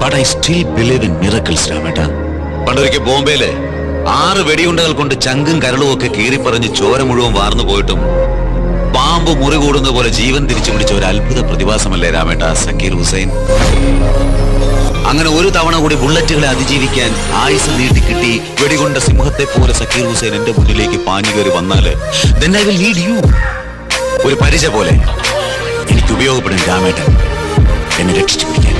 But I still believe in miracles രാമേട്ട. പണ്ടൊരിക്കൽ ബോംബെയില് 6 വെടിയുണ്ടകൾ കൊണ്ട് ചങ്കും കരളും ഒക്കെ കീറിപ്പറഞ്ഞ് ചോര മുഴുവൻ വാർന്നു പോയിട്ടും പാമ്പ് മുറി കൂടുന്ന പോലെ ജീവൻ തിരിച്ചു പിടിച്ച ഒരു അത്ഭുത പ്രതിഭാസമല്ലേ രാമേട്ട സക്കീർ ഹുസൈൻ? അങ്ങനെ ഒരു തവണ കൂടി ബുള്ളറ്റുകളെ അതിജീവിക്കാൻ ആയുസ് നീട്ടിക്കിട്ടി വെടികൊണ്ട സിംഹത്തെ പോലെ സക്കീർ ഹുസൈൻ എന്റെ മുന്നിലേക്ക് പാഞ്ഞു കയറി വന്നാല് then I will lead you. ഒരു പരിചയ പോലെ എനിക്ക് ഉപയോഗപ്പെടും രാമേട്ടൻ എന്നെ രക്ഷിച്ചു പിടിക്കാൻ.